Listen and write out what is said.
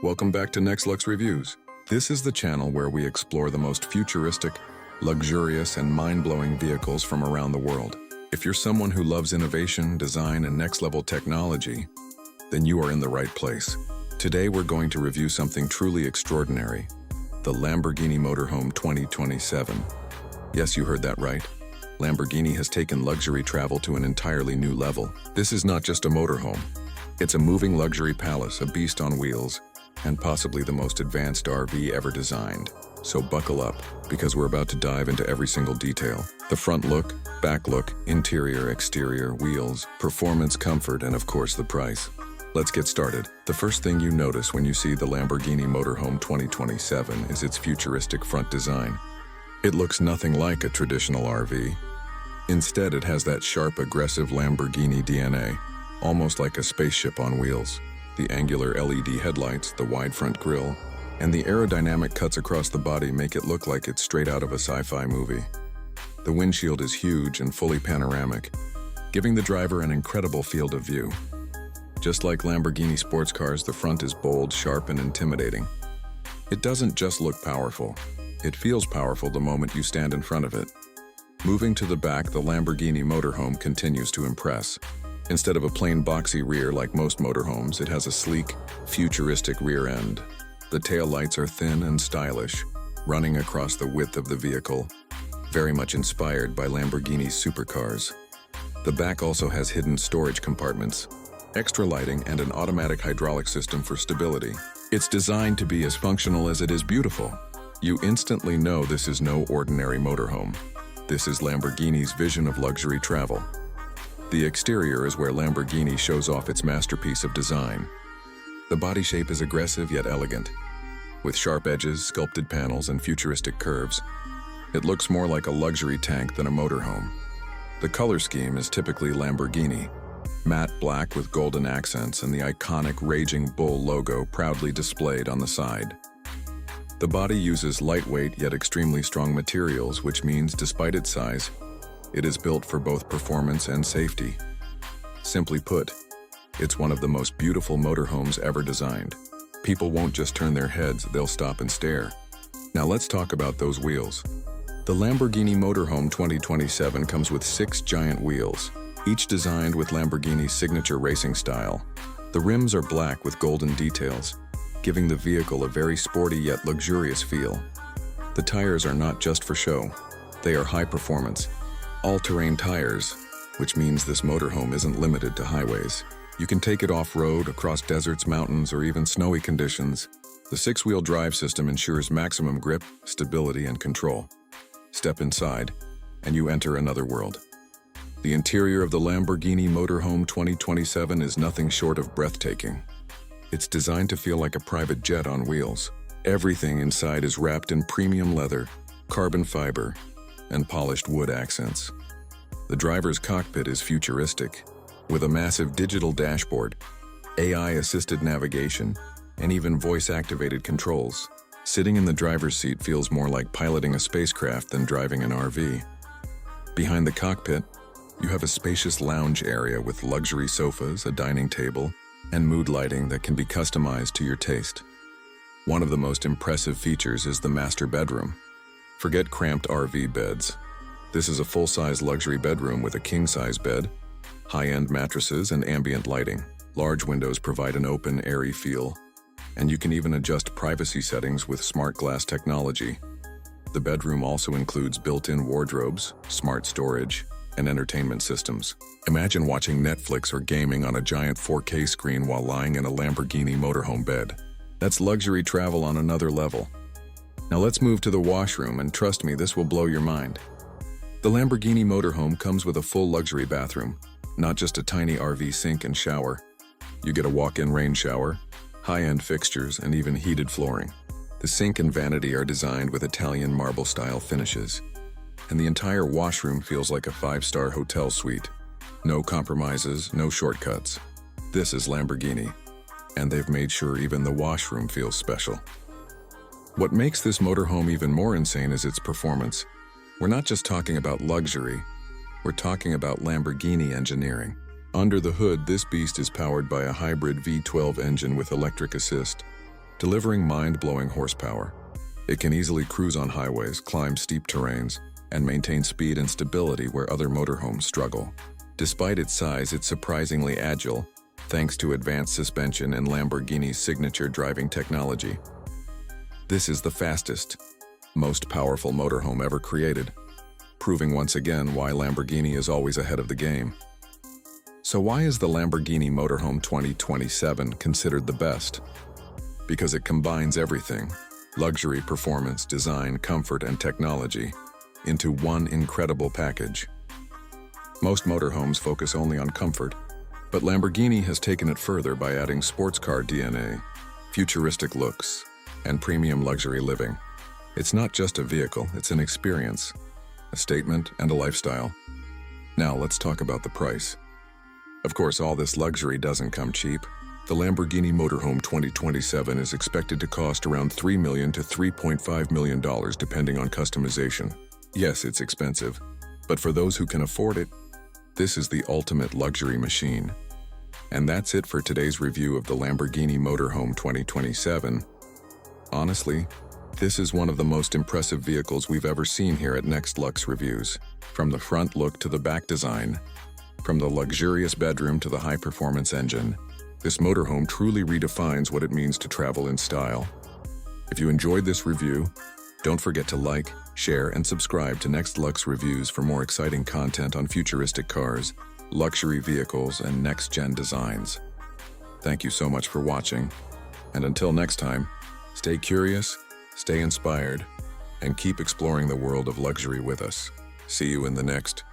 Welcome back to NextLux Reviews. This is the channel where we explore the most futuristic, luxurious, and mind-blowing vehicles from around the world. If you're someone who loves innovation, design, and next-level technology, then you are in the right place. Today we're going to review something truly extraordinary, the Lamborghini Motorhome 2027. Yes, you heard that right. Lamborghini has taken luxury travel to an entirely new level. This is not just a motorhome. It's a moving luxury palace, a beast on wheels, and possibly the most advanced RV ever designed. So buckle up, because we're about to dive into every single detail. The front look, back look, interior, exterior, wheels, performance, comfort, and of course the price. Let's get started. The first thing you notice when you see the Lamborghini Motorhome 2027 is its futuristic front design. It looks nothing like a traditional RV. Instead, it has that sharp, aggressive Lamborghini DNA, almost like a spaceship on wheels. The angular LED headlights, the wide front grille, and the aerodynamic cuts across the body make it look like it's straight out of a sci-fi movie. The windshield is huge and fully panoramic, giving the driver an incredible field of view. Just like Lamborghini sports cars, the front is bold, sharp, and intimidating. It doesn't just look powerful. It feels powerful the moment you stand in front of it. Moving to the back, the Lamborghini Motorhome continues to impress. Instead of a plain boxy rear like most motorhomes, it has a sleek, futuristic rear end. The taillights are thin and stylish, running across the width of the vehicle, very much inspired by Lamborghini's supercars. The back also has hidden storage compartments, extra lighting, and an automatic hydraulic system for stability. It's designed to be as functional as it is beautiful. You instantly know this is no ordinary motorhome. This is Lamborghini's vision of luxury travel. The exterior is where Lamborghini shows off its masterpiece of design. The body shape is aggressive yet elegant. With sharp edges, sculpted panels, and futuristic curves, it looks more like a luxury tank than a motorhome. The color scheme is typically Lamborghini, matte black with golden accents and the iconic Raging Bull logo proudly displayed on the side. The body uses lightweight yet extremely strong materials, which means despite its size, it is built for both performance and safety. Simply put, it's one of the most beautiful motorhomes ever designed. People won't just turn their heads, they'll stop and stare. Now let's talk about those wheels. The Lamborghini Motorhome 2027 comes with 6 giant wheels, each designed with Lamborghini's signature racing style. The rims are black with golden details, giving the vehicle a very sporty yet luxurious feel. The tires are not just for show. They are high performance, all-terrain tires, which means this motorhome isn't limited to highways. You can take it off-road, across deserts, mountains, or even snowy conditions. The 6-wheel drive system ensures maximum grip, stability, and control. Step inside, and you enter another world. The interior of the Lamborghini Motorhome 2027 is nothing short of breathtaking. It's designed to feel like a private jet on wheels. Everything inside is wrapped in premium leather, carbon fiber, and polished wood accents. The driver's cockpit is futuristic, with a massive digital dashboard, AI-assisted navigation, and even voice-activated controls. Sitting in the driver's seat feels more like piloting a spacecraft than driving an RV. Behind the cockpit, you have a spacious lounge area with luxury sofas, a dining table, and mood lighting that can be customized to your taste. One of the most impressive features is the master bedroom. Forget cramped RV beds. This is a full-size luxury bedroom with a king-size bed, high-end mattresses, and ambient lighting. Large windows provide an open, airy feel, and you can even adjust privacy settings with smart glass technology. The bedroom also includes built-in wardrobes, smart storage, and entertainment systems. Imagine watching Netflix or gaming on a giant 4K screen while lying in a Lamborghini motorhome bed. That's luxury travel on another level. Now let's move to the washroom, and trust me, this will blow your mind. The Lamborghini Motorhome comes with a full luxury bathroom, not just a tiny RV sink and shower. You get a walk-in rain shower, high-end fixtures, and even heated flooring. The sink and vanity are designed with Italian marble-style finishes, and the entire washroom feels like a 5-star hotel suite. No compromises, no shortcuts. This is Lamborghini, and they've made sure even the washroom feels special. What makes this motorhome even more insane is its performance. We're not just talking about luxury, we're talking about Lamborghini engineering. Under the hood, this beast is powered by a hybrid V12 engine with electric assist. delivering mind-blowing horsepower. It can easily cruise on highways, climb steep terrains, and maintain speed and stability where other motorhomes struggle. Despite its size, it's surprisingly agile, thanks to advanced suspension and Lamborghini's signature driving technology. This is the fastest, most powerful motorhome ever created, proving once again why Lamborghini is always ahead of the game. So why is the Lamborghini Motorhome 2027 considered the best? Because it combines everything: luxury, performance, design, comfort, and technology into one incredible package. Most motorhomes focus only on comfort, but Lamborghini has taken it further by adding sports car DNA, futuristic looks, and premium luxury living. It's not just a vehicle, it's an experience, a statement, and a lifestyle. Now let's talk about the price. Of course, all this luxury doesn't come cheap. The Lamborghini Motorhome 2027 is expected to cost around $3 million to $3.5 million depending on customization. Yes, it's expensive, but for those who can afford it, this is the ultimate luxury machine. And that's it for today's review of the Lamborghini Motorhome 2027. Honestly, this is one of the most impressive vehicles we've ever seen here at NextLux Reviews. From the front look to the back design, from the luxurious bedroom to the high-performance engine, this motorhome truly redefines what it means to travel in style. If you enjoyed this review, don't forget to like, share, and subscribe to NextLux Reviews for more exciting content on futuristic cars, luxury vehicles, and next-gen designs. Thank you so much for watching, and until next time, stay curious, stay inspired, and keep exploring the world of luxury with us. See you in the next